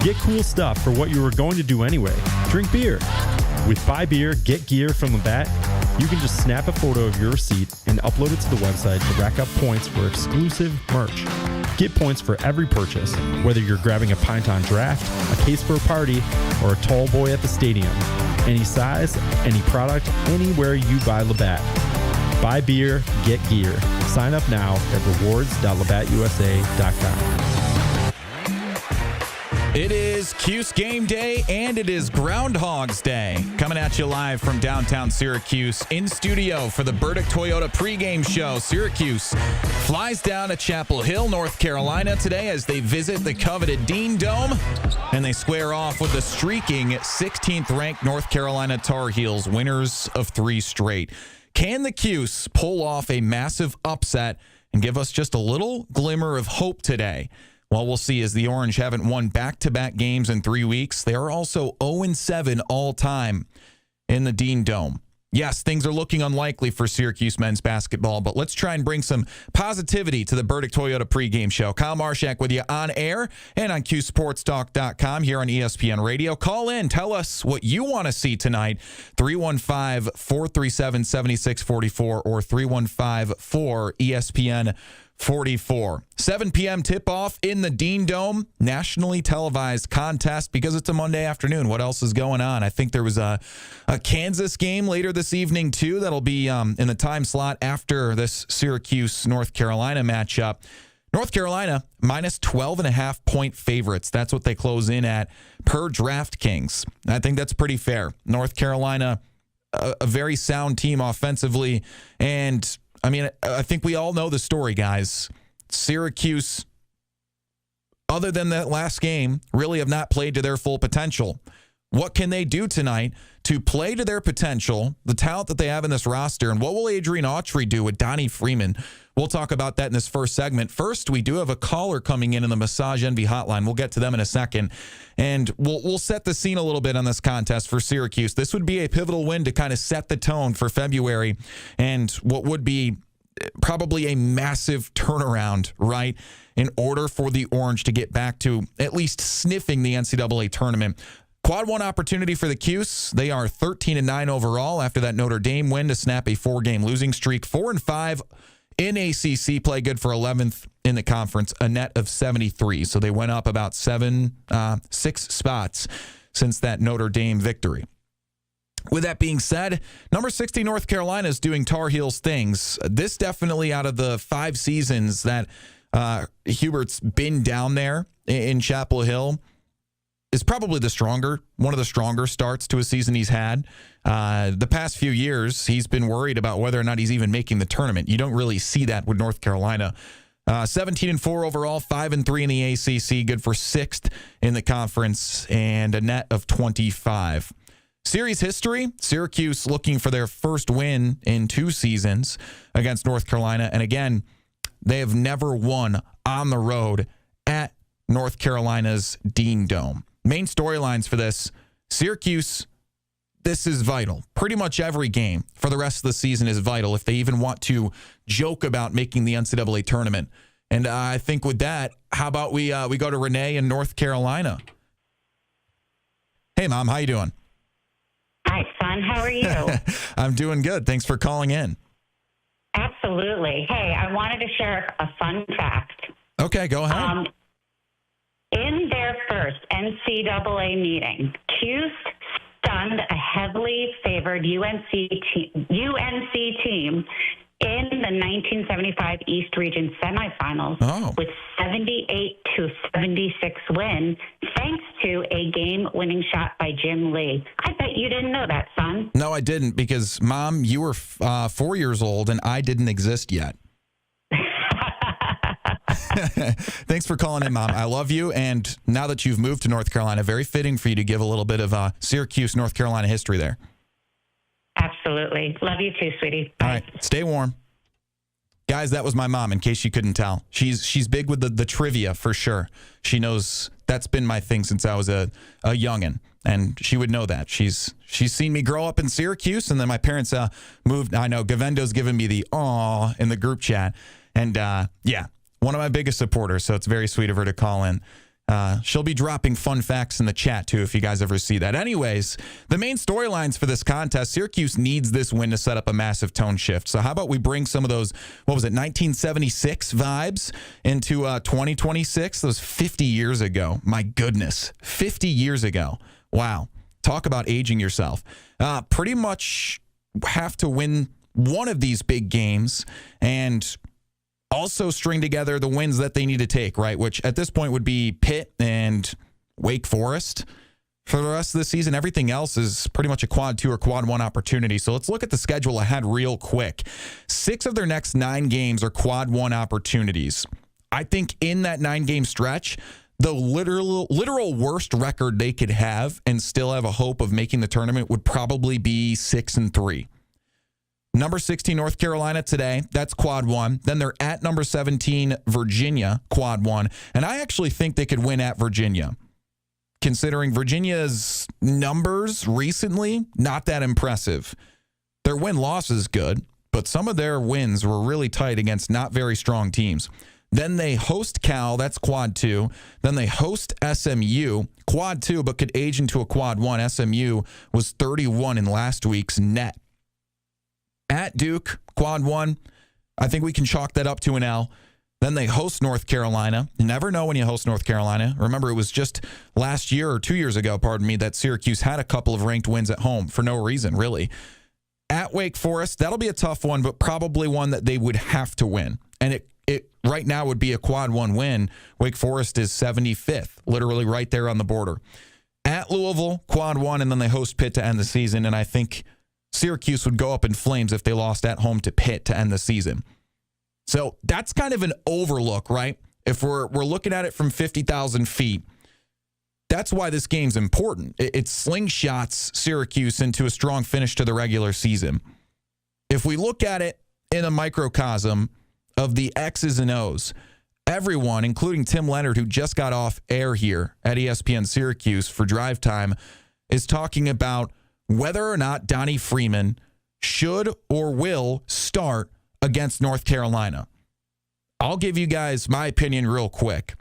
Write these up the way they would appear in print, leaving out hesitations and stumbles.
Get cool stuff for what you were going to do anyway. Drink beer. With Buy Beer, Get Gear from Labatt, you can just snap a photo of your receipt and upload it to the website to rack up points for exclusive merch. Get points for every purchase, whether you're grabbing a pint on draft, a case for a party, or a tall boy at the stadium. Any size, any product, anywhere you buy Labatt. Buy beer, get gear. Sign up now at rewards.labattusa.com. It is Cuse game day, and it is Groundhog's Day. Coming at you live from downtown Syracuse, in studio for the Burdick Toyota pregame show. Syracuse flies down to Chapel Hill, North Carolina today as they visit the coveted Dean Dome, and they square off with the streaking 16th-ranked North Carolina Tar Heels, winners of 3 straight. Can the Cuse pull off a massive upset and give us just a little glimmer of hope today? Well, we'll see, as the Orange haven't won back-to-back games in 3 weeks. They are also 0-7 all-time in the Dean Dome. Yes, things are looking unlikely for Syracuse men's basketball, but let's try and bring some positivity to the Burdick Toyota pregame show. Kyle Marchak with you on air and on QSportsTalk.com here on ESPN Radio. Call in. Tell us what you want to see tonight. 315-437-7644 or 315-4-ESPN 44. 7 p.m. tip-off in the Dean Dome, nationally televised contest because it's a Monday afternoon. What else is going on? I think there was a Kansas game later this evening, too. That'll be in the time slot after this Syracuse-North Carolina matchup. North Carolina, minus 12.5-point favorites. That's what they close in at per DraftKings. I think that's pretty fair. North Carolina, a very sound team offensively, and I mean, I think we all know the story, guys. Syracuse, other than that last game, really have not played to their full potential. What can they do tonight to play to their potential, the talent that they have in this roster, and what will Adrian Autry do with Donnie Freeman? We'll talk about that in this first segment. First, we do have a caller coming in the Massage Envy hotline. We'll get to them in a second, and we'll set the scene a little bit on this contest for Syracuse. This would be a pivotal win to kind of set the tone for February and what would be probably a massive turnaround, right, in order for the Orange to get back to at least sniffing the NCAA tournament. Quad 1 opportunity for the Cuse. They are 13-9 overall after that Notre Dame win to snap a 4-game losing streak. 4-5 in ACC play, good for 11th in the conference, a net of 73. So they went up about 6 spots since that Notre Dame victory. With that being said, number 60 North Carolina is doing Tar Heels things. This definitely, out of the 5 seasons that Hubert's been down there in Chapel Hill, is probably one of the stronger starts to a season he's had. The past few years, he's been worried about whether or not he's even making the tournament. You don't really see that with North Carolina. 17-4 overall, 5-3 in the ACC, good for 6th in the conference, and a net of 25. Series history, Syracuse looking for their first win in 2 seasons against North Carolina. And again, they have never won on the road at North Carolina's Dean Dome. Main storylines for this, Syracuse, this is vital. Pretty much every game for the rest of the season is vital if they even want to joke about making the NCAA tournament. And I think with that, how about we go to Renee in North Carolina? Hey, Mom, how you doing? Hi, son. How are you? I'm doing good. Thanks for calling in. Absolutely. Hey, I wanted to share a fun fact. Okay, go ahead. In their first NCAA meeting, Cuse stunned a heavily favored UNC team in the 1975 East Region semifinals with 78-76 win, thanks to a game-winning shot by Jim Lee. I bet you didn't know that, son. No, I didn't, because, Mom, you were 4 years old, and I didn't exist yet. Thanks for calling in, Mom. I love you, and now that you've moved to North Carolina, very fitting for you to give a little bit of Syracuse, North Carolina history there. Absolutely. Love you too, sweetie. Bye. All right. Stay warm. Guys, that was my mom, in case you couldn't tell. She's big with the trivia, for sure. She knows that's been my thing since I was a youngin', and she would know that. She's seen me grow up in Syracuse, and then my parents moved. I know Gavendo's given me the aw in the group chat. And, yeah, one of my biggest supporters, so it's very sweet of her to call in. She'll be dropping fun facts in the chat, too, if you guys ever see that. Anyways, the main storylines for this contest, Syracuse needs this win to set up a massive tone shift. So how about we bring some of those, 1976 vibes into 2026? Those 50 years ago. My goodness. 50 years ago. Wow. Talk about aging yourself. Pretty much have to win one of these big games and also string together the wins that they need to take, right? Which at this point would be Pitt and Wake Forest for the rest of the season. Everything else is pretty much a quad 2 or quad 1 opportunity. So let's look at the schedule ahead real quick. 6 of their next 9 games are quad 1 opportunities. I think in that 9-game stretch, the literal worst record they could have and still have a hope of making the tournament would probably be 6-3. Number 16, North Carolina today. That's quad 1. Then they're at number 17, Virginia, quad 1. And I actually think they could win at Virginia. Considering Virginia's numbers recently, not that impressive. Their win-loss is good, but some of their wins were really tight against not very strong teams. Then they host Cal, that's quad 2. Then they host SMU, quad 2, but could age into a quad 1. SMU was 31 in last week's net. At Duke, quad 1, I think we can chalk that up to an L. Then they host North Carolina. You never know when you host North Carolina. Remember, it was just last year or 2 years ago, that Syracuse had a couple of ranked wins at home for no reason, really. At Wake Forest, that'll be a tough one, but probably one that they would have to win. And it right now would be a quad 1 win. Wake Forest is 75th, literally right there on the border. At Louisville, quad 1, and then they host Pitt to end the season, and I think Syracuse would go up in flames if they lost at home to Pitt to end the season. So that's kind of an overlook, right? If we're looking at it from 50,000 feet, that's why this game's important. It slingshots Syracuse into a strong finish to the regular season. If we look at it in a microcosm of the X's and O's, everyone, including Tim Leonard, who just got off air here at ESPN Syracuse for Drive Time, is talking about whether or not Donnie Freeman should or will start against North Carolina. I'll give you guys my opinion real quick.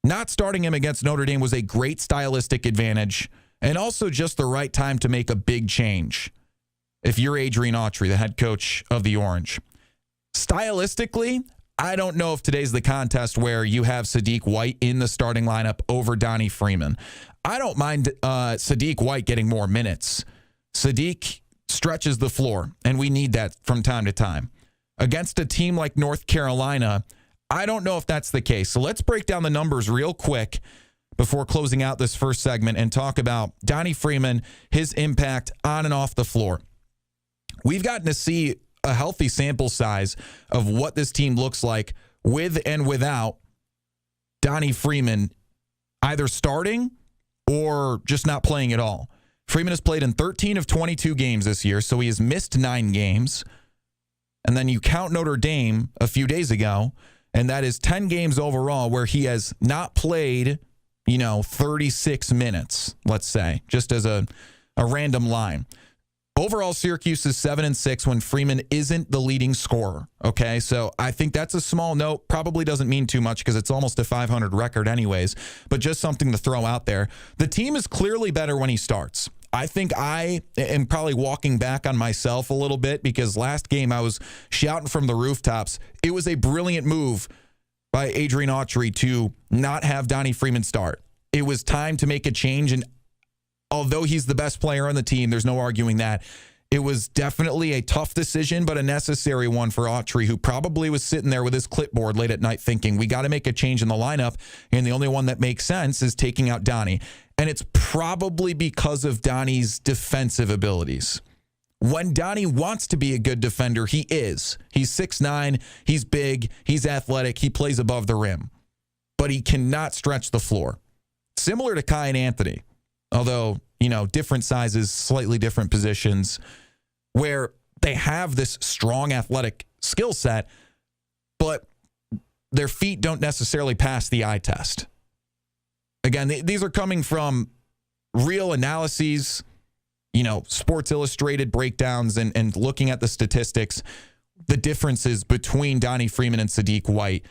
Not starting him against Notre Dame was a great stylistic advantage and also just the right time to make a big change if you're Adrian Autry, the head coach of the Orange. Stylistically, I don't know if today's the contest where you have Sadiq White in the starting lineup over Donnie Freeman. I don't mind Sadiq White getting more minutes. Sadiq stretches the floor, and we need that from time to time. Against a team like North Carolina, I don't know if that's the case. So let's break down the numbers real quick before closing out this first segment and talk about Donnie Freeman, his impact on and off the floor. We've gotten to see a healthy sample size of what this team looks like with and without Donnie Freeman either starting or just not playing at all. Freeman has played in 13 of 22 games this year, so he has missed 9 games. And then you count Notre Dame a few days ago, and that is 10 games overall where he has not played, 36 minutes, let's say, just as a random line. Overall, Syracuse is 7-6 when Freeman isn't the leading scorer. Okay, so I think that's a small note. Probably doesn't mean too much because it's almost a 500 record anyways, but just something to throw out there. The team is clearly better when he starts. I think I am probably walking back on myself a little bit because last game I was shouting from the rooftops. It was a brilliant move by Adrian Autry to not have Donnie Freeman start. It was time to make a change, and although he's the best player on the team, there's no arguing that. It was definitely a tough decision, but a necessary one for Autry, who probably was sitting there with his clipboard late at night thinking, we got to make a change in the lineup, and the only one that makes sense is taking out Donnie. And it's probably because of Donnie's defensive abilities. When Donnie wants to be a good defender, he is. He's 6'9", he's big, he's athletic, he plays above the rim. But he cannot stretch the floor. Similar to Kai and Anthony. Although, different sizes, slightly different positions, where they have this strong athletic skill set, but their feet don't necessarily pass the eye test. Again, these are coming from real analyses, Sports Illustrated breakdowns and looking at the statistics, the differences between Donnie Freeman and Sadiq White,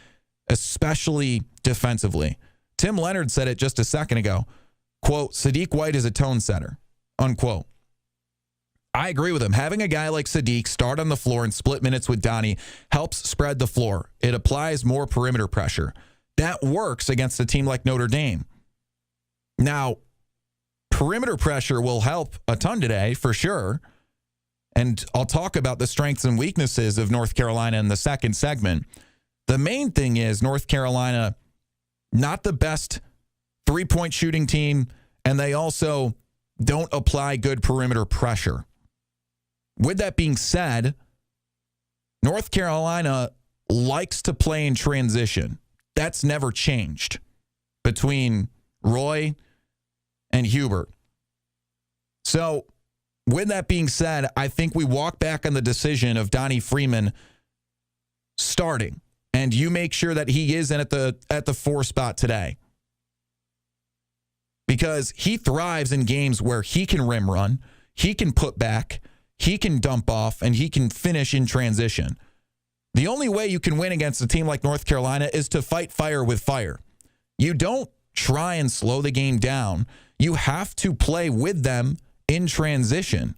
especially defensively. Tim Leonard said it just a second ago. Quote, Sadiq White is a tone setter, unquote. I agree with him. Having a guy like Sadiq start on the floor and split minutes with Donnie helps spread the floor. It applies more perimeter pressure. That works against a team like Notre Dame. Now, perimeter pressure will help a ton today, for sure. And I'll talk about the strengths and weaknesses of North Carolina in the second segment. The main thing is North Carolina, not the best three-point shooting team, and they also don't apply good perimeter pressure. With that being said, North Carolina likes to play in transition. That's never changed between Roy and Hubert. So, with that being said, I think we walk back on the decision of Donnie Freeman starting, and you make sure that he is in at the 4 spot today. Because he thrives in games where he can rim run, he can put back, he can dump off, and he can finish in transition. The only way you can win against a team like North Carolina is to fight fire with fire. You don't try and slow the game down. You have to play with them in transition.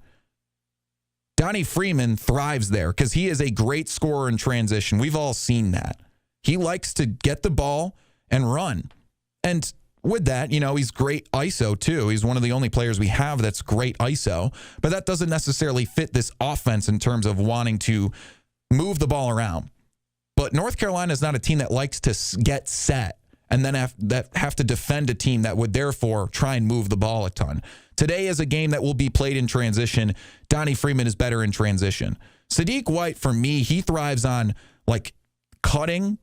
Donnie Freeman thrives there because he is a great scorer in transition. We've all seen that. He likes to get the ball and run. And with that, he's great ISO too. He's one of the only players we have that's great ISO. But that doesn't necessarily fit this offense in terms of wanting to move the ball around. But North Carolina is not a team that likes to get set and then have to defend a team that would therefore try and move the ball a ton. Today is a game that will be played in transition. Donnie Freeman is better in transition. Sadiq White, for me, he thrives on cutting,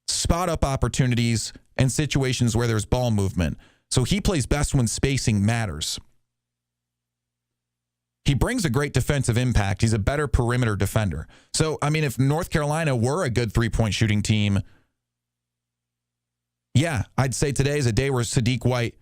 spot-up opportunities, and situations where there's ball movement. So he plays best when spacing matters. He brings a great defensive impact. He's a better perimeter defender. So, if North Carolina were a good three-point shooting team, yeah, I'd say today is a day where Sadiq White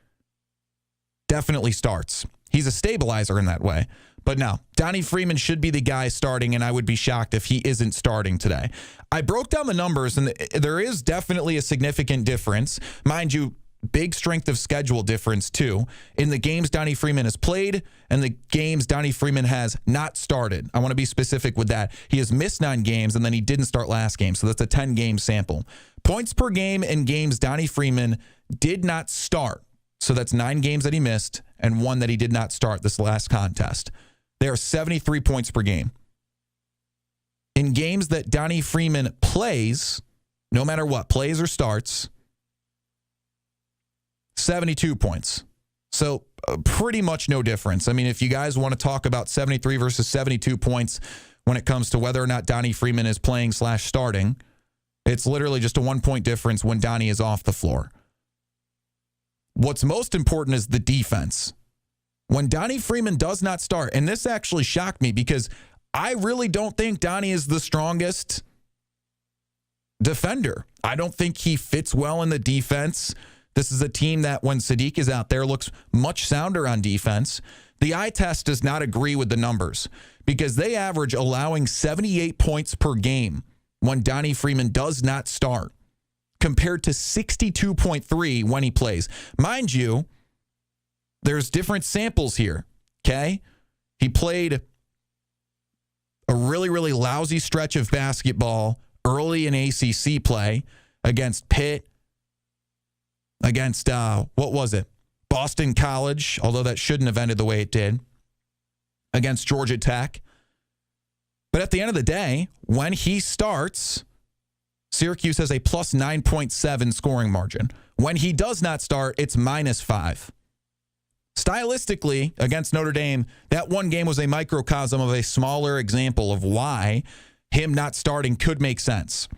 definitely starts. He's a stabilizer in that way. But no, Donnie Freeman should be the guy starting, and I would be shocked if he isn't starting today. I broke down the numbers, and there is definitely a significant difference. Mind you, big strength of schedule difference, too, in the games Donnie Freeman has played and the games Donnie Freeman has not started. I want to be specific with that. He has missed 9 games, and then he didn't start last game, so that's a 10-game sample. Points per game in games Donnie Freeman did not start. So that's 9 games that he missed and 1 that he did not start this last contest. There are 73 points per game. In games that Donnie Freeman plays, no matter what, plays or starts, 72 points. So pretty much no difference. If you guys want to talk about 73 versus 72 points when it comes to whether or not Donnie Freeman is playing / starting, it's literally just a 1-point difference when Donnie is off the floor. What's most important is the defense. When Donnie Freeman does not start, and this actually shocked me because I really don't think Donnie is the strongest defender. I don't think he fits well in the defense. This is a team that when Sadiq is out there looks much sounder on defense. The eye test does not agree with the numbers because they average allowing 78 points per game when Donnie Freeman does not start, compared to 62.3 when he plays. Mind you, there's different samples here, okay? He played a really, really lousy stretch of basketball early in ACC play against Pitt, against, Boston College, although that shouldn't have ended the way it did, against Georgia Tech. But at the end of the day, when he starts, Syracuse has a plus 9.7 scoring margin. When he does not start, it's -5. Stylistically, against Notre Dame, that one game was a microcosm of a smaller example of why him not starting could make sense.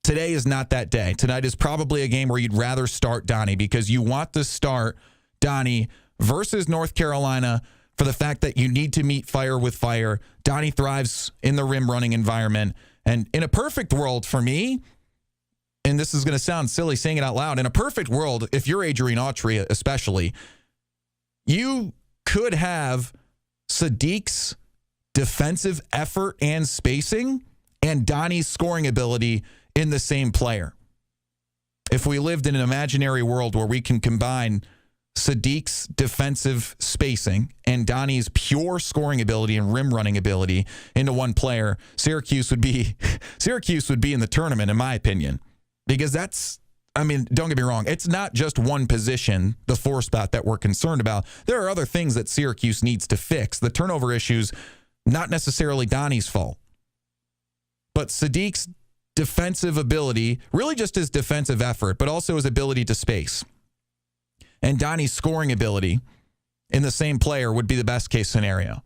Today is not that day. Tonight is probably a game where you'd rather start Donnie because you want to start Donnie versus North Carolina for the fact that you need to meet fire with fire. Donnie thrives in the rim running environment. And in a perfect world for me, and this is going to sound silly saying it out loud, in a perfect world, if you're Adrian Autry especially, you could have Sadiq's defensive effort and spacing and Donnie's scoring ability in the same player. if we lived in an imaginary world where we can combine Sadiq's defensive spacing and Donnie's pure scoring ability and rim running ability into one player, Syracuse would be in the tournament, in my opinion. Because don't get me wrong, it's not just one position, the 4 spot, that we're concerned about. There are other things that Syracuse needs to fix. The turnover issues, not necessarily Donnie's fault. But Sadiq's defensive ability, really just his defensive effort, but also his ability to space, and Donnie's scoring ability in the same player would be the best case scenario.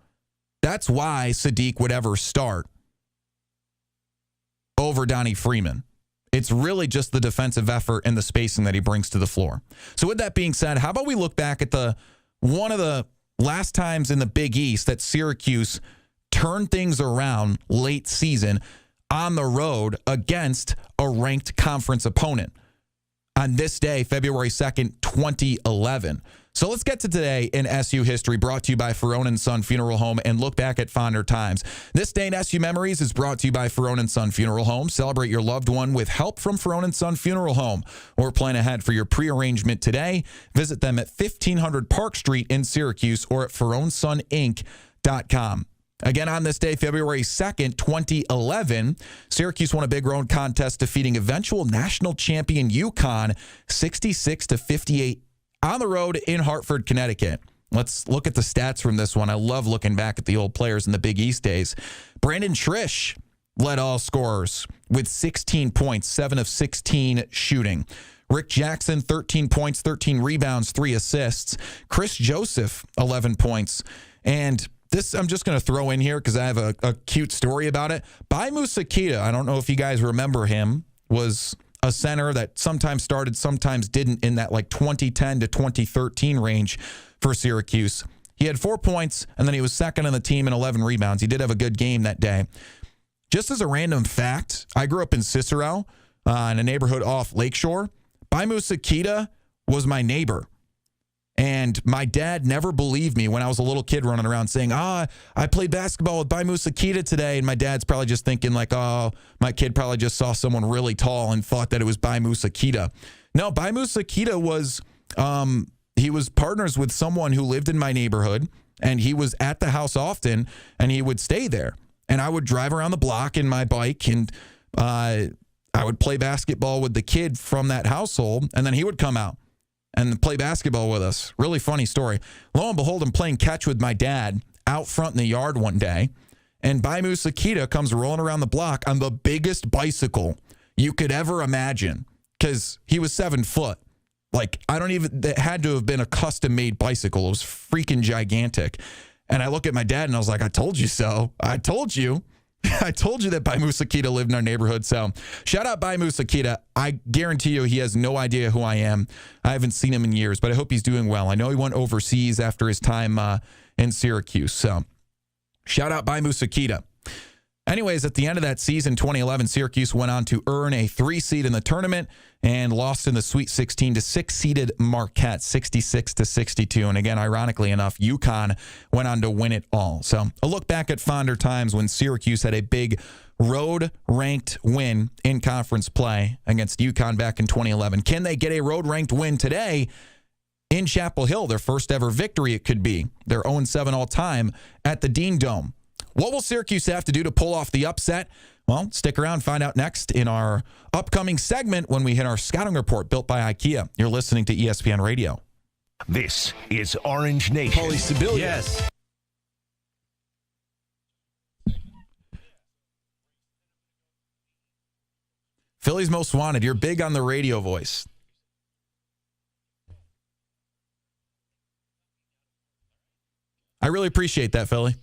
That's why Sadiq would ever start over Donnie Freeman. It's really just the defensive effort and the spacing that he brings to the floor. So with that being said, how about we look back at one of the last times in the Big East that Syracuse turned things around late season on the road against a ranked conference opponent. On this day, February 2nd, 2011. So let's get to today in SU history, brought to you by Ferone & Son Funeral Home, and look back at fonder times. This day in SU memories is brought to you by Ferone & Son Funeral Home. Celebrate your loved one with help from Ferone & Son Funeral Home, or plan ahead for your pre-arrangement today. Visit them at 1500 Park Street in Syracuse or at FeroneSonInc.com. Again, on this day, February 2nd, 2011, Syracuse won a big road contest, defeating eventual national champion UConn 66-58 on the road in Hartford, Connecticut. Let's look at the stats from this one. I love looking back at the old players in the Big East days. Brandon Trish led all scorers with 16 points, 7 of 16 shooting. Rick Jackson, 13 points, 13 rebounds, 3 assists. Chris Joseph, 11 points. And this I'm just going to throw in here because I have a cute story about it. Bai Musakita, I don't know if you guys remember him, was a center that sometimes started, sometimes didn't, in that like 2010 to 2013 range for Syracuse. He had 4 points, and then he was second on the team in 11 rebounds. He did have a good game that day. Just as a random fact, I grew up in Cicero, in a neighborhood off Lakeshore. Bai Musakita was my neighbor. And my dad never believed me when I was a little kid running around saying, I played basketball with Bai Musakita today. And my dad's probably just thinking like, oh, my kid probably just saw someone really tall and thought that it was Bai Musakita. No, Bai Musakita was, he was partners with someone who lived in my neighborhood, and he was at the house often, and he would stay there. And I would drive around the block in my bike, and I would play basketball with the kid from that household, and then he would come out and play basketball with us. Really funny story. Lo and behold, I'm playing catch with my dad out front in the yard one day, and Bai Musakita comes rolling around the block on the biggest bicycle you could ever imagine, because he was 7 foot. Like, it had to have been a custom-made bicycle. It was freaking gigantic. And I look at my dad, and I was like, I told you so. I told you. I told you that Bai Musakita lived in our neighborhood. So shout out Bai Musakita. I guarantee you he has no idea who I am. I haven't seen him in years, but I hope he's doing well. I know he went overseas after his time in Syracuse. So shout out Bai Musakita. Anyways, at the end of that season, 2011, Syracuse went on to earn a 3 seed in the tournament and lost in the Sweet 16 to 6-seeded Marquette, 66-62. And again, ironically enough, UConn went on to win it all. So a look back at fonder times when Syracuse had a big road-ranked win in conference play against UConn back in 2011. Can they get a road-ranked win today in Chapel Hill? Their first ever victory, it could be. They're 0-7 all-time at the Dean Dome. What will Syracuse have to do to pull off the upset? Well, stick around, find out next in our upcoming segment when we hit our scouting report built by IKEA. You're listening to ESPN Radio. This is Orange Nation. Paulie Sibilia. Yes. Philly's Most Wanted. You're big on the radio voice. I really appreciate that, Philly.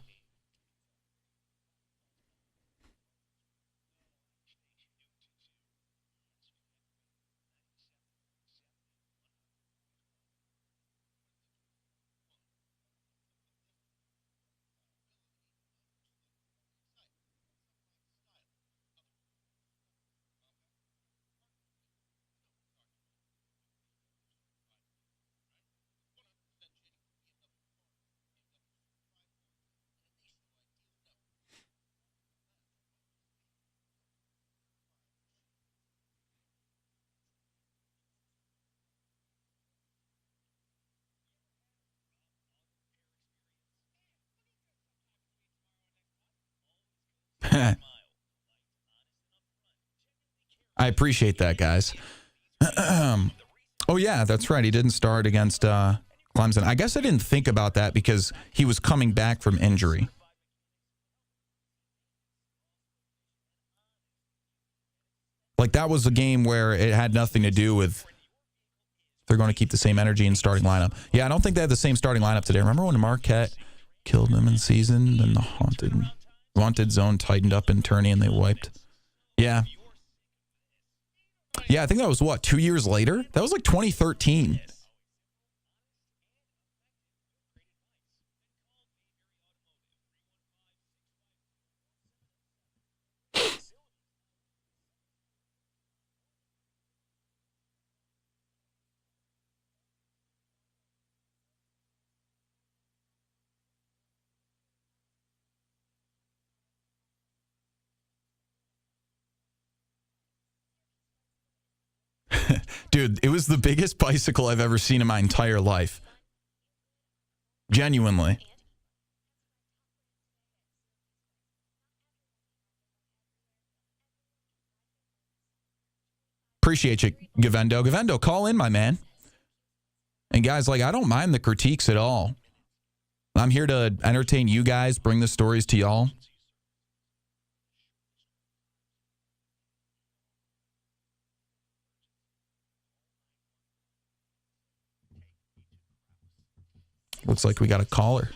I appreciate that, guys. Oh, yeah, that's right. He didn't start against Clemson. I guess I didn't think about that because he was coming back from injury. Like, that was a game where it had nothing to do with they're going to keep the same energy in starting lineup. Yeah, I don't think they had the same starting lineup today. Remember when Marquette killed them in season? Then the haunted zone tightened up in tourney and they wiped. Yeah. Yeah, I think that was, 2 years later? That was like 2013. Dude, it was the biggest bicycle I've ever seen in my entire life. Genuinely. Appreciate you, Gavendo. Gavendo, call in, my man. And guys, I don't mind the critiques at all. I'm here to entertain you guys, bring the stories to y'all. Looks like we got a caller.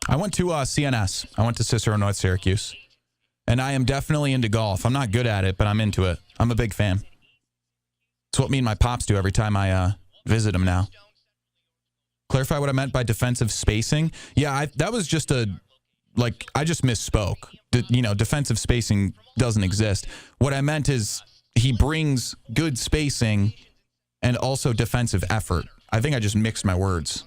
I went to CNS. I went to Cicero North Syracuse. And I am definitely into golf. I'm not good at it, but I'm into it. I'm a big fan. It's what me and my pops do every time I visit them now. Clarify what I meant by defensive spacing. Yeah, that was just I just misspoke. Defensive spacing doesn't exist. What I meant is he brings good spacing and also defensive effort. I think I just mixed my words.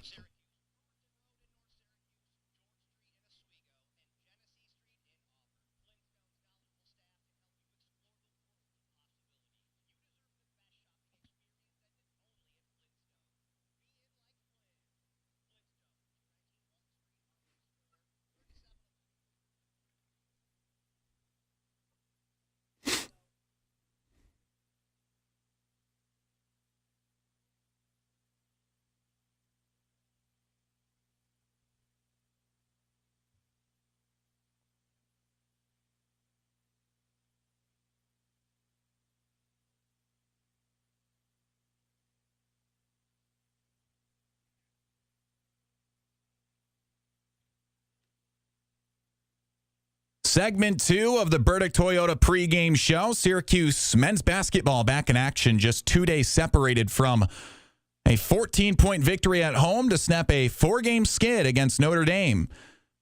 Segment 2 of the Burdick Toyota pregame show. Syracuse men's basketball back in action, just 2 days separated from a 14-point victory at home to snap a 4-game skid against Notre Dame.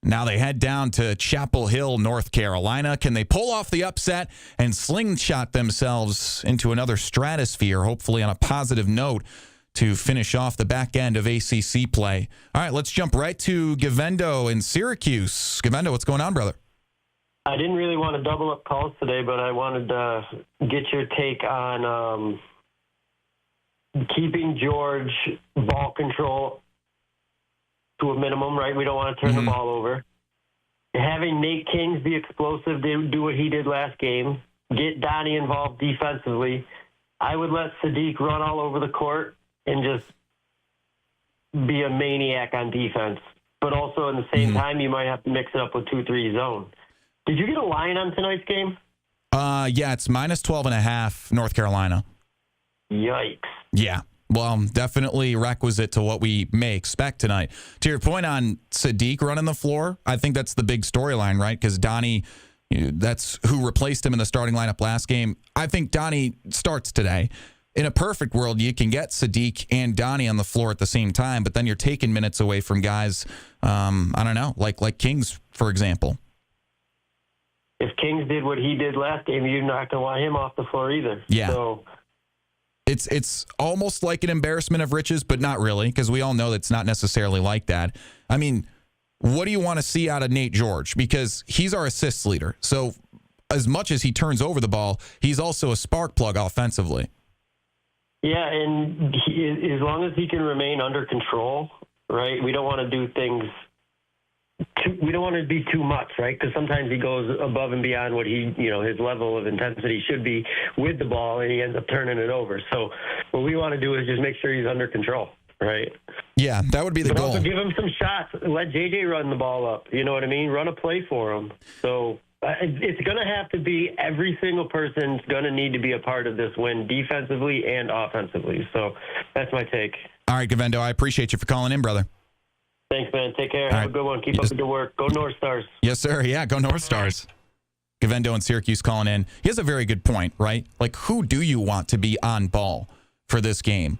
Now they head down to Chapel Hill, North Carolina. Can they pull off the upset and slingshot themselves into another stratosphere, hopefully on a positive note, to finish off the back end of ACC play? All right, let's jump right to Gavendo in Syracuse. Gavendo, what's going on, brother? I didn't really want to double up calls today, but I wanted to get your take on keeping George ball control to a minimum, right? We don't want to turn the ball over. Having Nate Kings be explosive, do what he did last game. Get Donnie involved defensively. I would let Sadiq run all over the court and just be a maniac on defense. But also, in the same time, you might have to mix it up with 2-3 zone. Did you get a line on tonight's game? Yeah, it's -12.5 North Carolina. Yikes. Yeah. Well, definitely requisite to what we may expect tonight. To your point on Sadiq running the floor, I think that's the big storyline, right? Because Donnie, that's who replaced him in the starting lineup last game. I think Donnie starts today. In a perfect world, you can get Sadiq and Donnie on the floor at the same time, but then you're taking minutes away from guys, I don't know, like Kings, for example. If Kings did what he did last game, you're not going to want him off the floor either. Yeah. So It's almost like an embarrassment of riches, but not really, because we all know that's not necessarily like that. I mean, what do you want to see out of Nate George? Because he's our assists leader. So as much as he turns over the ball, he's also a spark plug offensively. yeah, and as long as he can remain under control, right? We don't want to do things. We don't want to be too much, right? Because sometimes he goes above and beyond what his level of intensity should be with the ball, and he ends up turning it over. So what we want to do is just make sure he's under control, right? Yeah, that would be the But goal. also give him some shots. Let JJ run the ball up. You know what I mean? Run a play for him. So it's going to have to be every single person's going to need to be a part of this win defensively and offensively. So that's my take. All right, Gavendo, I appreciate you for calling in, brother. Thanks, man. Take care. All Have right. a good one. Keep up the good work. Go North Stars. Yes, sir. Yeah, go North Stars. Gavendo in Syracuse calling in. He has a very good point, right? Like, who do you want to be on ball for this game?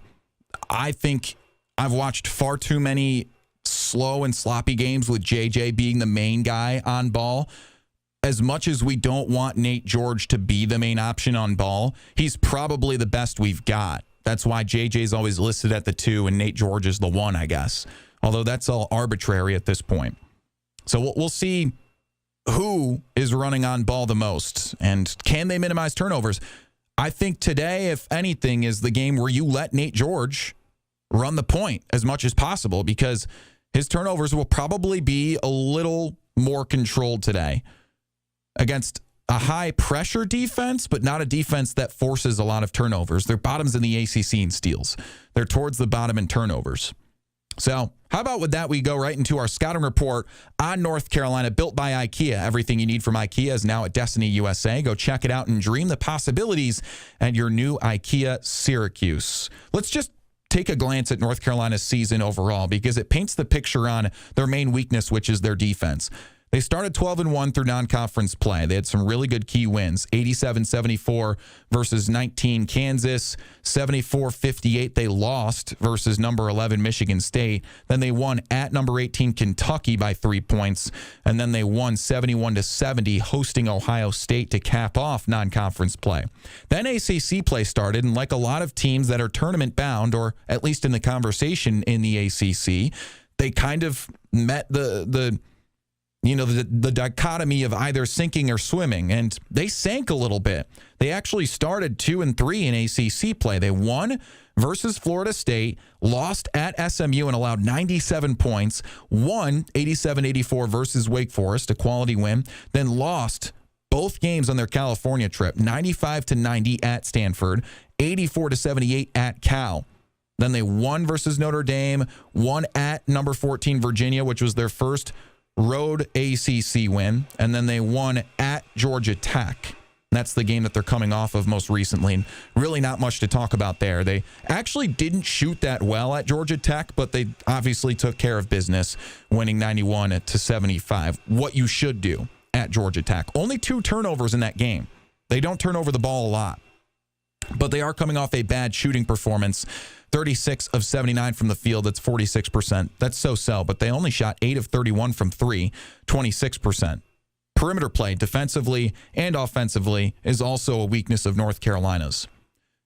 I think I've watched far too many slow and sloppy games with JJ being the main guy on ball. As much as we don't want Nate George to be the main option on ball, he's probably the best we've got. That's why JJ's always listed at the 2 and Nate George is the 1, I guess. Although that's all arbitrary at this point. So we'll see who is running on ball the most and can they minimize turnovers. I think today, if anything, is the game where you let Nate George run the point as much as possible because his turnovers will probably be a little more controlled today against a high-pressure defense, but not a defense that forces a lot of turnovers. They're bottoms in the ACC in steals. They're towards the bottom in turnovers. So how about with that, we go right into our scouting report on North Carolina, built by IKEA. Everything you need from IKEA is now at Destiny USA. Go check it out and dream the possibilities at your new IKEA Syracuse. Let's just take a glance at North Carolina's season overall because it paints the picture on their main weakness, which is their defense. They started 12-1 through non-conference play. They had some really good key wins, 87-74 versus 19 Kansas, 74-58 they lost versus number 11 Michigan State. Then they won at number 18 Kentucky by 3 points, and then they won 71-70 hosting Ohio State to cap off non-conference play. Then ACC play started, and like a lot of teams that are tournament bound, or at least in the conversation in the ACC, they kind of met the dichotomy of either sinking or swimming, and they sank a little bit. They actually started 2-3 in ACC play. They won versus Florida State, lost at SMU and allowed 97 points, won 87-84 versus Wake Forest, a quality win, then lost both games on their California trip, 95-90 at Stanford, 84-78 at Cal. Then they won versus Notre Dame, won at number 14 Virginia, which was their first road ACC win, and then they won at Georgia Tech. That's the game that they're coming off of most recently, and really not much to talk about there. They actually didn't shoot that well at Georgia Tech, but they obviously took care of business, winning 91-75. What you should do at Georgia Tech. Only 2 turnovers in that game. They don't turn over the ball a lot, but they are coming off a bad shooting performance. 36 of 79 from the field. That's 46%. That's so-so, but they only shot 8 of 31 from 3, 26%. Perimeter play, defensively and offensively, is also a weakness of North Carolina's.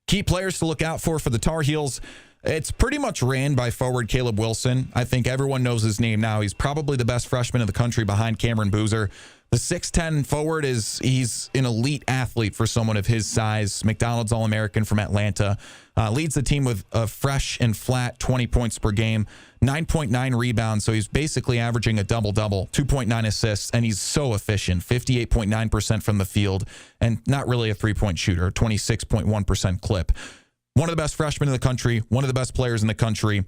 Key players to look out for the Tar Heels. It's pretty much ran by forward Caleb Wilson. I think everyone knows his name now. He's probably the best freshman in the country behind Cameron Boozer. The 6'10 forward he's an elite athlete for someone of his size. McDonald's All-American from Atlanta. Leads the team with a fresh and flat 20 points per game, 9.9 rebounds. So he's basically averaging a double-double, 2.9 assists, and he's so efficient, 58.9% from the field, and not really a three-point shooter, 26.1% clip. One of the best freshmen in the country, one of the best players in the country,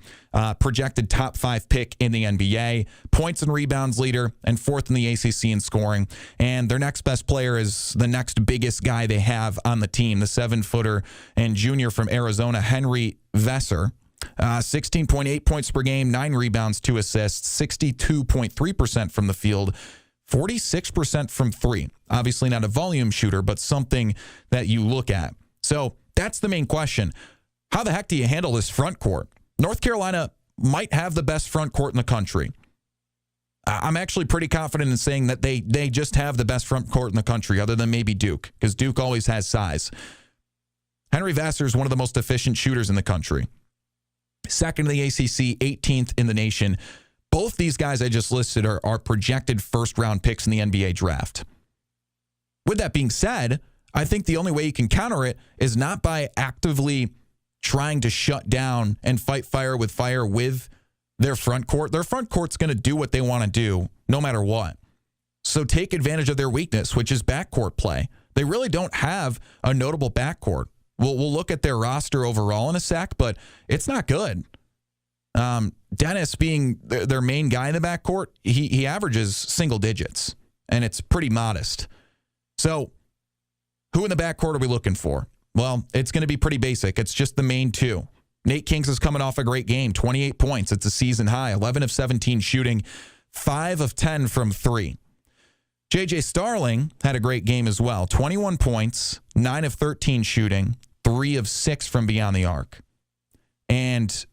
projected top 5 pick in the NBA, points and rebounds leader, and 4th in the ACC in scoring. And their next best player is the next biggest guy they have on the team, the 7-footer and junior from Arizona, Henry Vesser. 16.8 points per game, 9 rebounds, 2 assists, 62.3% from the field, 46% from 3. Obviously not a volume shooter, but something that you look at. So that's the main question. How the heck do you handle this front court? North Carolina might have the best front court in the country. I'm actually pretty confident in saying that they just have the best front court in the country, other than maybe Duke, because Duke always has size. Henry Vassar is one of the most efficient shooters in the country. Second in the ACC, 18th in the nation. Both these guys I just listed are projected first-round picks in the NBA draft. With that being said, I think the only way you can counter it is not by actively trying to shut down and fight fire with their front court. Their front court's going to do what they want to do no matter what. So take advantage of their weakness, which is backcourt play. They really don't have a notable backcourt. We'll look at their roster overall in a sec, but it's not good. Dennis being their main guy in the backcourt, he averages single digits, and it's pretty modest. So who in the backcourt are we looking for? Well, it's going to be pretty basic. It's just the main two. Nate Kings is coming off a great game, 28 points. It's a season high, 11 of 17 shooting, 5 of 10 from 3. J.J. Starling had a great game as well, 21 points, 9 of 13 shooting, 3 of 6 from beyond the arc. And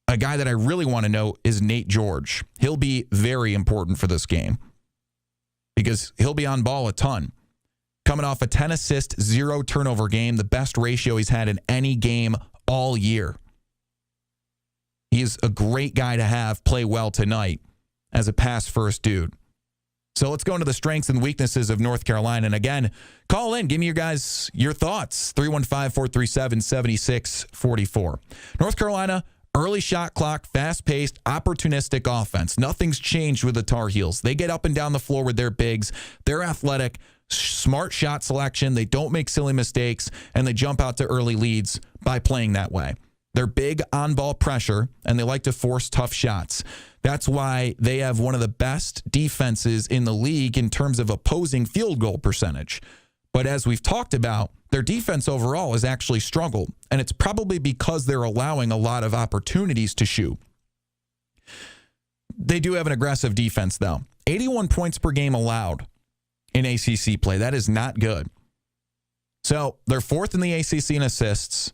a guy that I really want to know is Nate George. He'll be very important for this game because he'll be on ball a ton. Coming off a 10-assist, 0 turnover game, the best ratio he's had in any game all year. He's a great guy to have play well tonight as a pass-first dude. So let's go into the strengths and weaknesses of North Carolina. And again, call in. Give me your thoughts. 315-437-7644. North Carolina, early shot clock, fast-paced, opportunistic offense. Nothing's changed with the Tar Heels. They get up and down the floor with their bigs. They're athletic, smart shot selection. They don't make silly mistakes, and they jump out to early leads by playing that way. They're big on-ball pressure, and they like to force tough shots. That's why they have one of the best defenses in the league in terms of opposing field goal percentage. But as we've talked about, their defense overall has actually struggled, and it's probably because they're allowing a lot of opportunities to shoot. They do have an aggressive defense, though. 81 points per game allowed in ACC play. That is not good. So they're 4th in the ACC in assists,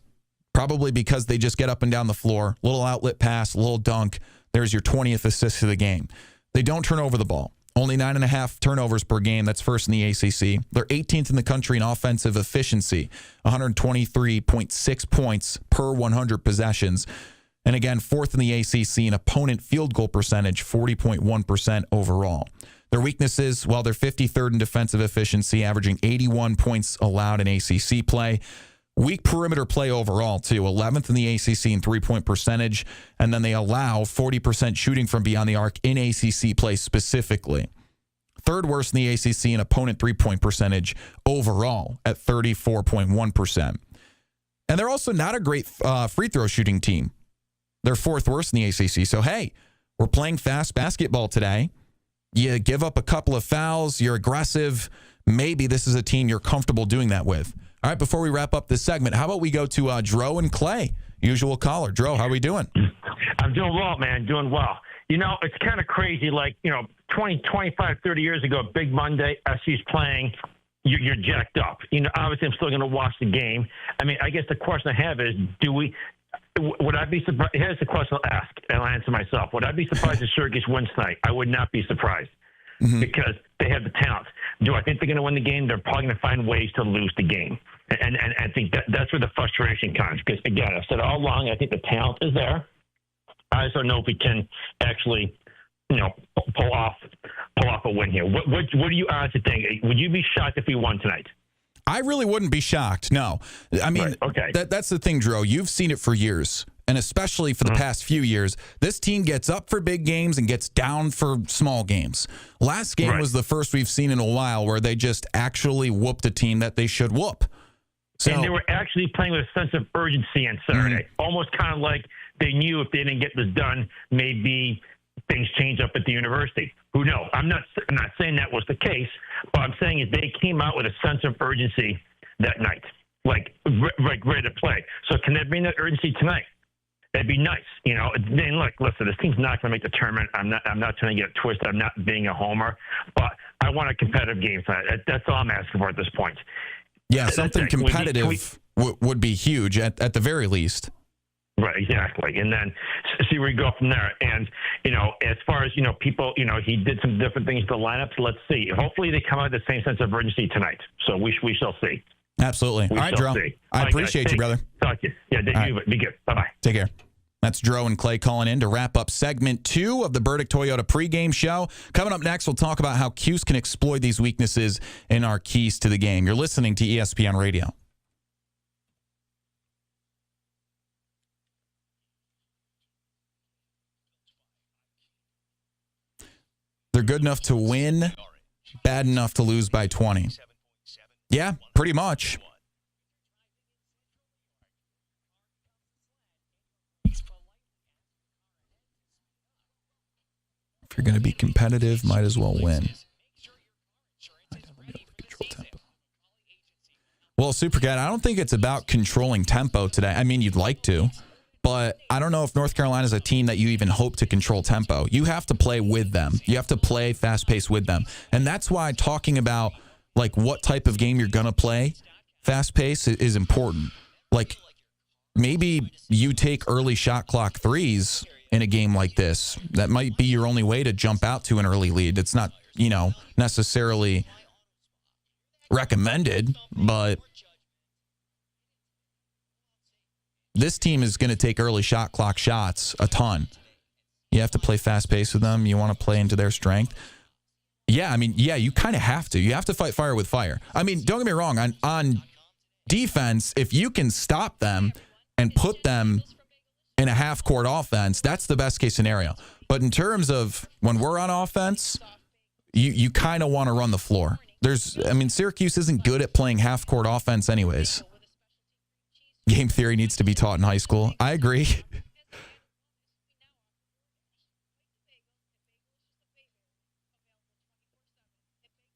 probably because they just get up and down the floor. Little outlet pass, little dunk. There's your 20th assist of the game. They don't turn over the ball. Only 9.5 turnovers per game. That's first in the ACC. They're 18th in the country in offensive efficiency, 123.6 points per 100 possessions. And again, 4th in the ACC in opponent field goal percentage, 40.1% overall. Their weaknesses, well, they're 53rd in defensive efficiency, averaging 81 points allowed in ACC play. Weak perimeter play overall, too. 11th in the ACC in three-point percentage, and then they allow 40% shooting from beyond the arc in ACC play specifically. 3rd worst in the ACC in opponent three-point percentage overall at 34.1%. And they're also not a great free throw shooting team. They're 4th worst in the ACC. So, hey, we're playing fast basketball today. You give up a couple of fouls. You're aggressive. Maybe this is a team you're comfortable doing that with. All right, before we wrap up this segment, how about we go to Dro and Clay, usual caller. Dro, how are we doing? I'm doing well, man, doing well. You know, it's kind of crazy, like, 20, 25, 30 years ago, Big Monday, SU's playing, you're jacked up. Obviously I'm still going to watch the game. I mean, I guess the question I have is, would I be surprised? Here's the question I'll ask, and I'll answer myself. Would I be surprised if Syracuse wins tonight? I would not be surprised because they have the talent. Do I think they're going to win the game? They're probably going to find ways to lose the game. And I think that's where the frustration comes. Because, again, I've said all along, I think the talent is there. I just don't know if we can actually, pull off a win here. What do you honestly think? Would you be shocked if we won tonight? I really wouldn't be shocked, no. I mean, right, okay. That's the thing, Dro. You've seen it for years, and especially for the past few years. This team gets up for big games and gets down for small games. Last game was the first we've seen in a while where they just actually whooped a team that they should whoop. And they were actually playing with a sense of urgency on Saturday, almost kind of like they knew if they didn't get this done, maybe things change up at the university. Who knows? I'm not saying that was the case, but I'm saying is they came out with a sense of urgency that night, like ready to play. So can that bring that urgency tonight? That'd be nice, you know. Then look, listen, this team's not going to make the tournament. I'm not trying to get it twisted. I'm not being a homer, but I want a competitive game tonight. That's all I'm asking for at this point. Yeah, something competitive would be huge at the very least. Right, exactly. And then see where you go from there. And, you know, as far as, you know, people, you know, he did some different things to the lineups. Let's see. Hopefully they come out with the same sense of urgency tonight. So we shall see. Absolutely. All right, Dro. I appreciate you, brother. Talk to you. Yeah, you be good. Bye-bye. Take care. That's Dro and Clay calling in to wrap up segment 2 of the Burdick Toyota pregame show. Coming up next, we'll talk about how Cuse can exploit these weaknesses in our keys to the game. You're listening to ESPN Radio. They're good enough to win, bad enough to lose by 20. Yeah, pretty much. If you're going to be competitive, might as well win. Well, Supercat, I don't think it's about controlling tempo today. I mean, you'd like to, but I don't know if North Carolina is a team that you even hope to control tempo. You have to play with them. You have to play fast-paced with them. And that's why talking about, like, what type of game you're going to play fast-paced is important. Like, maybe you take early shot clock threes in a game like this. That might be your only way to jump out to an early lead. It's not, you know, necessarily recommended, but this team is going to take early shot clock shots a ton. You have to play fast pace with them. You want to play into their strength. Yeah, I mean, yeah, you kind of have to. You have to fight fire with fire. I mean, don't get me wrong. On defense, if you can stop them and put them in a half-court offense, that's the best-case scenario. But in terms of when we're on offense, you kind of want to run the floor. Syracuse isn't good at playing half-court offense anyways. Game theory needs to be taught in high school. I agree.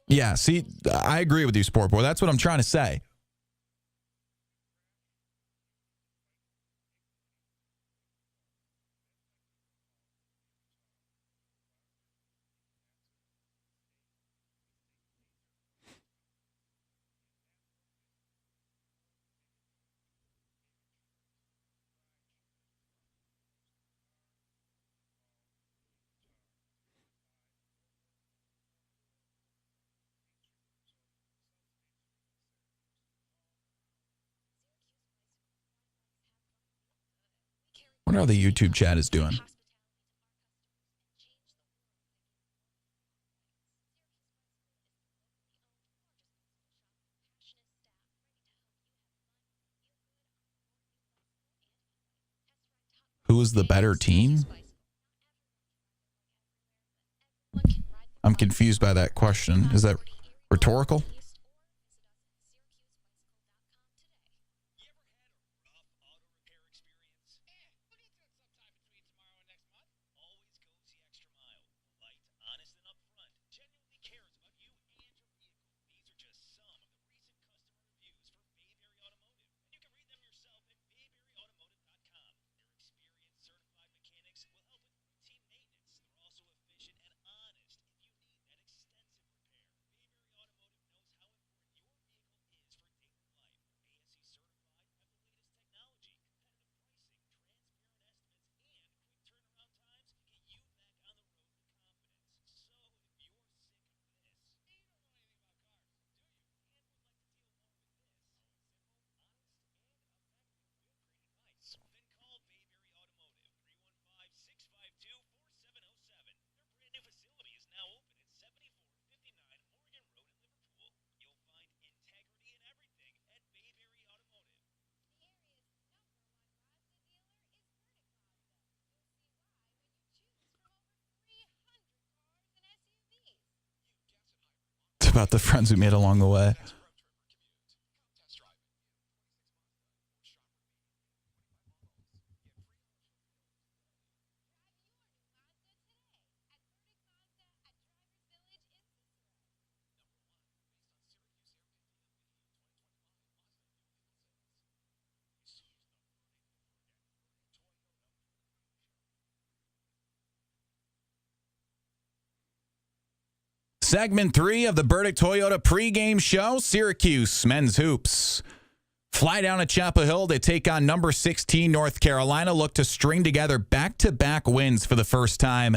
Yeah, see, I agree with you, Sport Boy. That's what I'm trying to say. I wonder how the YouTube chat is doing. Who is the better team? I'm confused by that question. Is that rhetorical? About the friends we made along the way. Segment 3 of the Burdick Toyota pregame show. Syracuse men's hoops fly down to Chapel Hill. They take on number 16 North Carolina. Look to string together back-to-back wins for the first time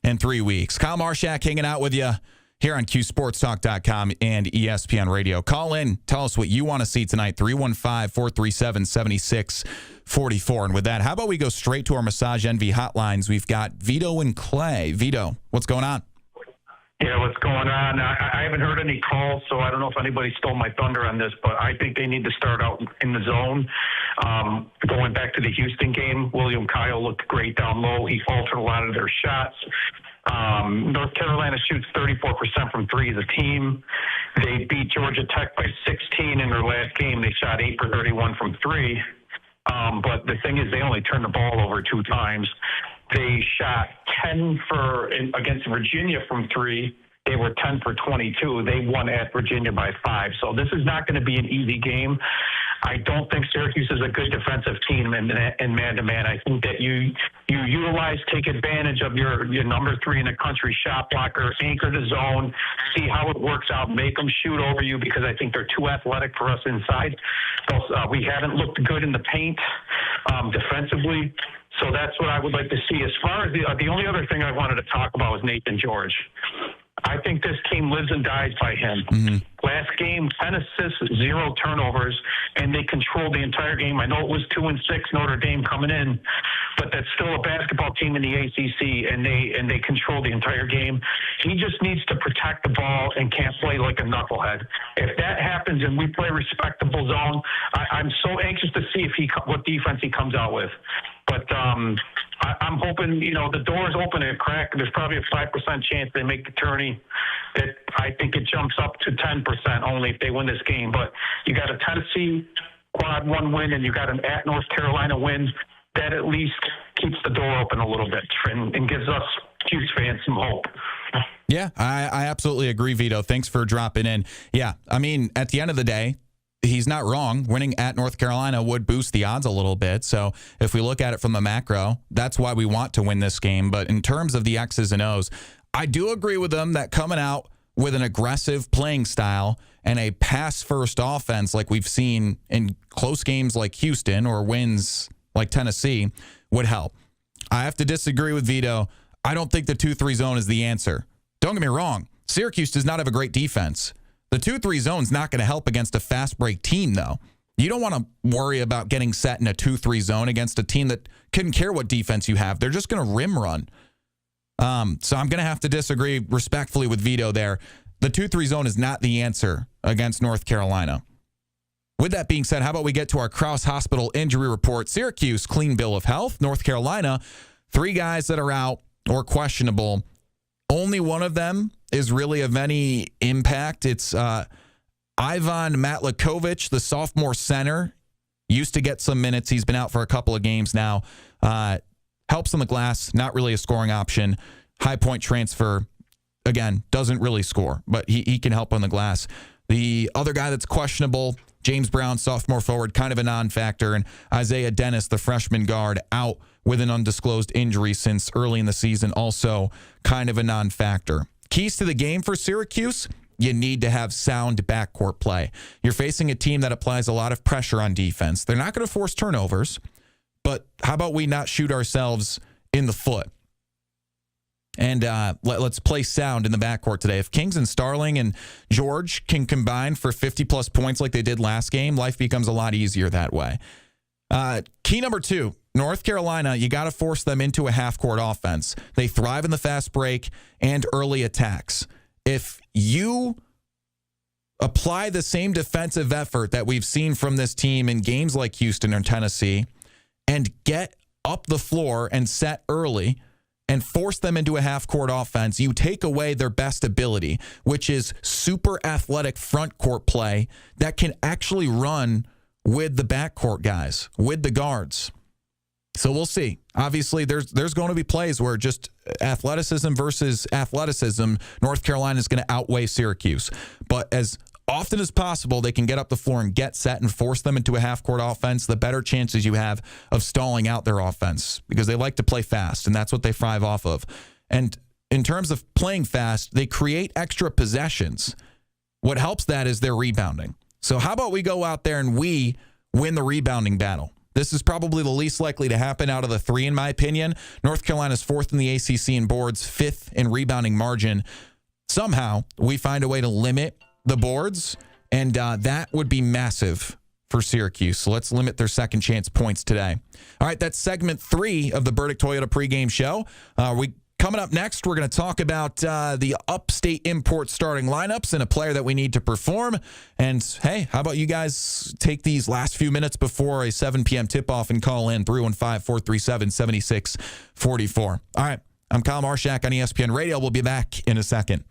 in 3 weeks. Kyle Marchak hanging out with you here on QSportsTalk.com and ESPN Radio. Call in. Tell us what you want to see tonight. 315-437-7644. And with that, how about we go straight to our Massage Envy hotlines? We've got Vito and Clay. Vito, what's going on? Yeah, what's going on? I haven't heard any calls, so I don't know if anybody stole my thunder on this, but I think they need to start out in the zone. Going back to the Houston game, William Kyle looked great down low. He altered a lot of their shots. North Carolina shoots 34% from three as a team. They beat Georgia Tech by 16 in their last game. They shot 8 for 31 from three. But the thing is, they only turned the ball over 2 times. They shot 10 against Virginia from three. They were 10 for 22. They won at Virginia by 5. So this is not going to be an easy game. I don't think Syracuse is a good defensive team in man-to-man. I think that you take advantage of your number 3 in the country shot blocker, anchor the zone, see how it works out, make them shoot over you because I think they're too athletic for us inside. We haven't looked good in the paint defensively. So that's what I would like to see. As far as the only other thing I wanted to talk about was Nathan George. I think this team lives and dies by him. Mm-hmm. Last game, 10 assists, 0 turnovers, and they controlled the entire game. I know it was 2-6 Notre Dame coming in, but that's still a basketball team in the ACC, and they controlled the entire game. He just needs to protect the ball and can't play like a knucklehead. If that happens and we play respectable zone, I'm so anxious to see what defense he comes out with. But I'm hoping, the door's open and crack. There's probably a 5% chance they make the tourney. That I think it jumps up to 10% only if they win this game. But you got a Tennessee quad 1 win and you got an at North Carolina win. That at least keeps the door open a little bit and gives us Cuse fans some hope. Yeah, I absolutely agree, Vito. Thanks for dropping in. Yeah, I mean, at the end of the day, he's not wrong. Winning at North Carolina would boost the odds a little bit. So if we look at it from the macro, that's why we want to win this game. But in terms of the X's and O's, I do agree with them that coming out with an aggressive playing style and a pass-first offense like we've seen in close games like Houston or wins like Tennessee would help. I have to disagree with Vito. I don't think the 2-3 zone is the answer. Don't get me wrong. Syracuse does not have a great defense. The 2-3 zone's not going to help against a fast break team, though. You don't want to worry about getting set in a 2-3 zone against a team that couldn't care what defense you have. They're just going to rim run. So I'm going to have to disagree respectfully with Vito there. The 2-3 zone is not the answer against North Carolina. With that being said, how about we get to our Krause Hospital injury report? Syracuse, clean bill of health. North Carolina, 3 guys that are out or questionable. Only one of them is really of any impact. It's Ivan Matlakovich, the sophomore center. Used to get some minutes. He's been out for a couple of games now. Helps on the glass, not really a scoring option. High point transfer, again, doesn't really score, but he can help on the glass. The other guy that's questionable, James Brown, sophomore forward, kind of a non-factor, and Isaiah Dennis, the freshman guard, out with an undisclosed injury since early in the season, also kind of a non-factor. Keys to the game for Syracuse, you need to have sound backcourt play. You're facing a team that applies a lot of pressure on defense. They're not going to force turnovers, but how about we not shoot ourselves in the foot? And let's play sound in the backcourt today. If Kings and Starling and George can combine for 50-plus points like they did last game, life becomes a lot easier that way. Key number 2, North Carolina, you got to force them into a half-court offense. They thrive in the fast break and early attacks. If you apply the same defensive effort that we've seen from this team in games like Houston or Tennessee and get up the floor and set early and force them into a half-court offense, you take away their best ability, which is super athletic front court play that can actually run with the backcourt guys, with the guards. So we'll see. Obviously, there's going to be plays where just athleticism versus athleticism, North Carolina is going to outweigh Syracuse. But as often as possible, they can get up the floor and get set and force them into a half-court offense, the better chances you have of stalling out their offense because they like to play fast, and that's what they thrive off of. And in terms of playing fast, they create extra possessions. What helps that is their rebounding. So how about we go out there and we win the rebounding battle? This is probably the least likely to happen out of the three, in my opinion. North Carolina's 4th in the ACC in boards, 5th in rebounding margin. Somehow, we find a way to limit the boards, and that would be massive for Syracuse. So let's limit their second chance points today. All right, that's segment 3 of the Burdick Toyota pregame show. Coming up next, we're going to talk about the upstate import starting lineups and a player that we need to perform. And, hey, how about you guys take these last few minutes before a 7 p.m. tip-off and call in 315-437-7644. All right, I'm Kyle Marchak on ESPN Radio. We'll be back in a second.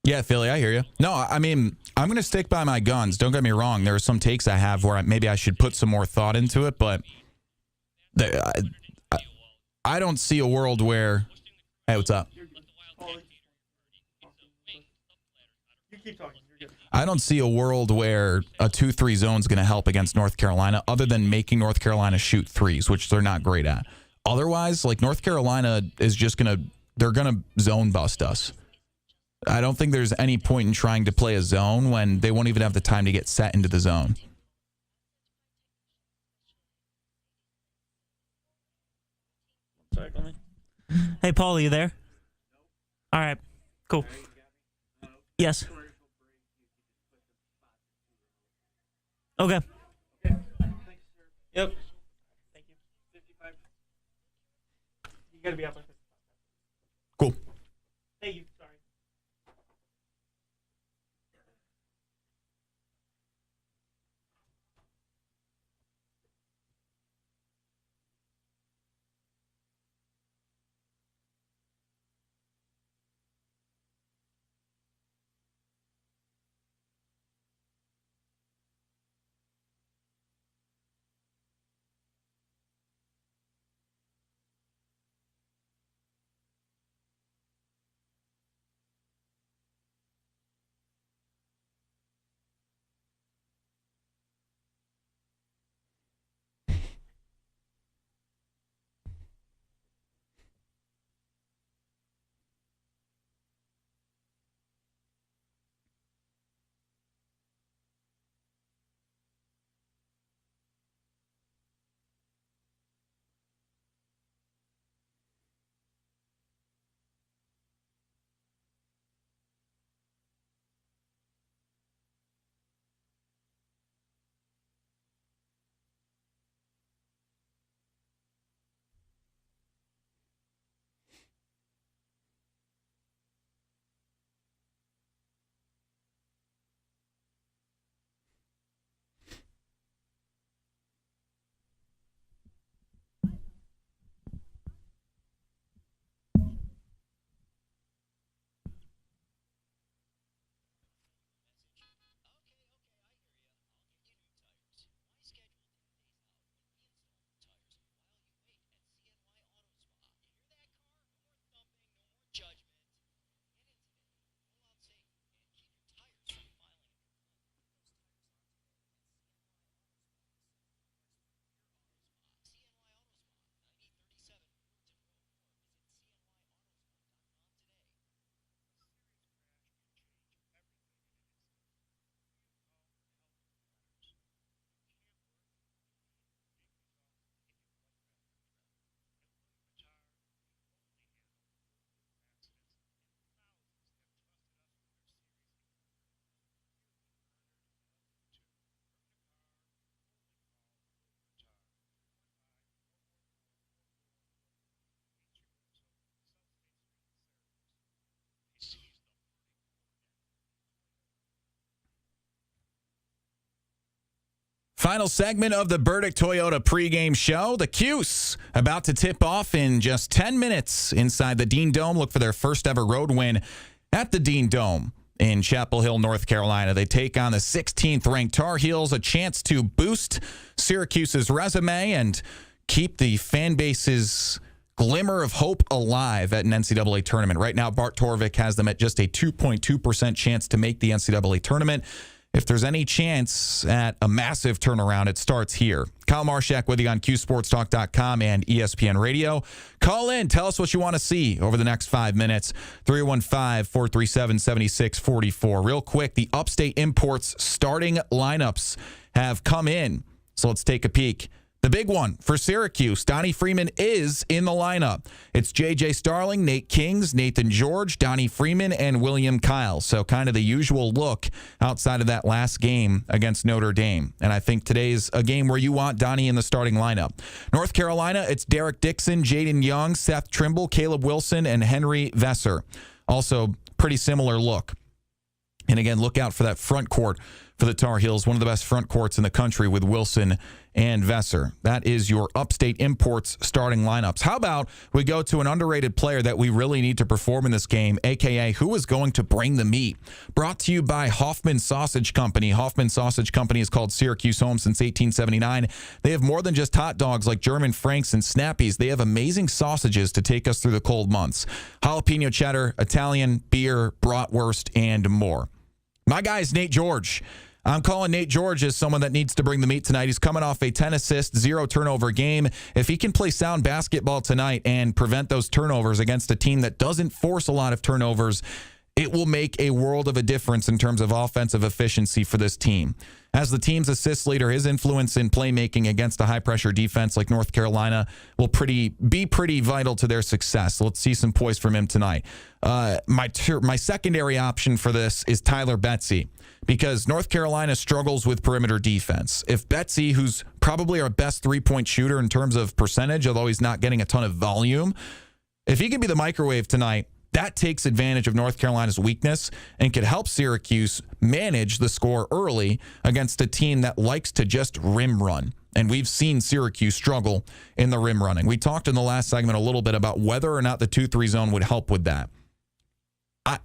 Yeah, Philly, I hear you. No, I mean, I'm going to stick by my guns. Don't get me wrong. There are some takes I have where maybe I should put some more thought into it, but I don't see a world where... Hey, what's up? I don't see a world where a 2-3 zone is going to help against North Carolina other than making North Carolina shoot threes, which they're not great at. Otherwise, like, North Carolina is just going to... They're going to zone bust us. I don't think there's any point in trying to play a zone when they won't even have the time to get set into the zone. Hey, Paul, are you there? All right, cool. Yes. Okay. Yep. Thank you. 55. You got to be up. Cool. Thank you. Sorry. Final segment of the Burdick Toyota pregame show. The Cuse about to tip off in just 10 minutes inside the Dean Dome. Look for their first ever road win at the Dean Dome in Chapel Hill, North Carolina. They take on the 16th ranked Tar Heels, a chance to boost Syracuse's resume and keep the fan base's glimmer of hope alive at an NCAA tournament. Right now, Bart Torvik has them at just a 2.2% chance to make the NCAA tournament. If there's any chance at a massive turnaround, it starts here. Kyle Marchak with you on QSportsTalk.com and ESPN Radio. Call in. Tell us what you want to see over the next 5 minutes. 315-437-7644. Real quick, the Upstate Imports starting lineups have come in. So let's take a peek. The big one for Syracuse, Donnie Freeman is in the lineup. It's J.J. Starling, Nate Kings, Nathan George, Donnie Freeman, and William Kyle. So kind of the usual look outside of that last game against Notre Dame. And I think today's a game where you want Donnie in the starting lineup. North Carolina, it's Derek Dixon, Jaden Young, Seth Trimble, Caleb Wilson, and Henry Vesser. Also pretty similar look. And again, look out for that front court for the Tar Heels, one of the best front courts in the country with Wilson and Vesser. That is your Upstate Imports starting lineups. How about we go to an underrated player that we really need to perform in this game, a.k.a. who is going to bring the meat? Brought to you by Hoffman Sausage Company. Hoffman Sausage Company is called Syracuse home since 1879. They have more than just hot dogs like German Franks and Snappies. They have amazing sausages to take us through the cold months. Jalapeno cheddar, Italian, beer, bratwurst, and more. My guy is Nate George. I'm calling Nate George as someone that needs to bring the meat tonight. He's coming off a 10-assist, 0-turnover game. If he can play sound basketball tonight and prevent those turnovers against a team that doesn't force a lot of turnovers, it will make a world of a difference in terms of offensive efficiency for this team. As the team's assist leader, his influence in playmaking against a high-pressure defense like North Carolina will be pretty vital to their success. So let's see some poise from him tonight. My secondary option for this is Tyler Betsy, because North Carolina struggles with perimeter defense. If Betsy, who's probably our best three-point shooter in terms of percentage, although he's not getting a ton of volume, if he can be the microwave tonight, that takes advantage of North Carolina's weakness and could help Syracuse manage the score early against a team that likes to just rim run. And we've seen Syracuse struggle in the rim running. We talked in the last segment a little bit about whether or not the 2-3 zone would help with that.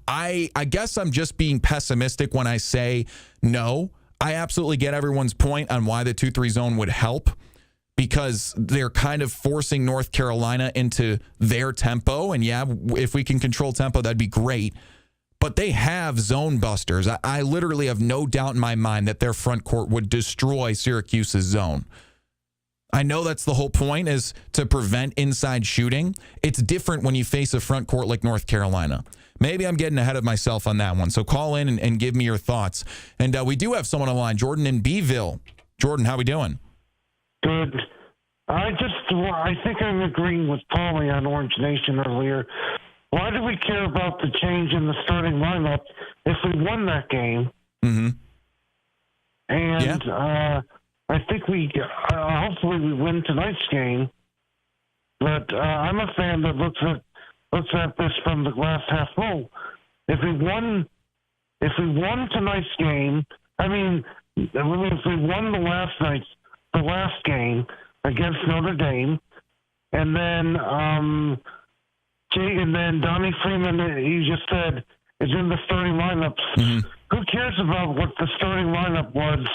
I guess I'm just being pessimistic when I say no. I absolutely get everyone's point on why the 2-3 zone would help, because they're kind of forcing North Carolina into their tempo. And yeah, if we can control tempo, that'd be great. But they have zone busters. I literally have no doubt in my mind that their front court would destroy Syracuse's zone. I know that's the whole point, is to prevent inside shooting. It's different when you face a front court like North Carolina. Maybe I'm getting ahead of myself on that one. So call in and give me your thoughts. And we do have someone on the line, Jordan in Beeville. Jordan, how we doing? Good. I think I'm agreeing with Paulie on Orange Nation earlier. Why do we care about the change in the starting lineup if we won that game? Mm-hmm. And I think hopefully we win tonight's game. But I'm a fan that looks at this from the glass half full. If we won tonight's game, if we won the last game against Notre Dame, and then Donnie Freeman, you just said, is in the starting lineups. Mm-hmm. Who cares about what the starting lineup was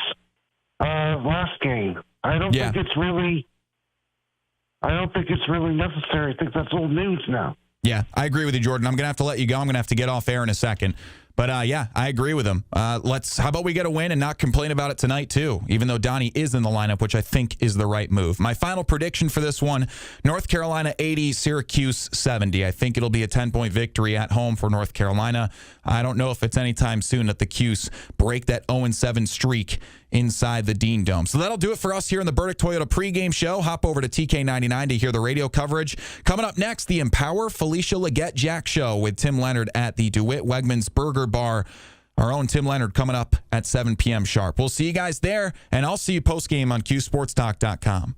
last game? I don't think it's really necessary. I think that's old news now. Yeah, I agree with you, Jordan. I'm going to have to let you go. I'm going to have to get off air in a second. But, I agree with him. How about we get a win and not complain about it tonight, too, even though Donnie is in the lineup, which I think is the right move. My final prediction for this one, North Carolina 80, Syracuse 70. I think it'll be a 10-point victory at home for North Carolina. I don't know if it's anytime soon that the Cuse break that 0-7 streak inside the Dean Dome. So that'll do it for us here in the Burdick Toyota pregame show. Hop over to TK99 to hear the radio coverage. Coming up next, the Empower Felicia Leggett Jack Show with Tim Leonard at the DeWitt Wegmans Burger Bar. Our own Tim Leonard coming up at 7 p.m. sharp. We'll see you guys there, and I'll see you postgame on QSportsTalk.com.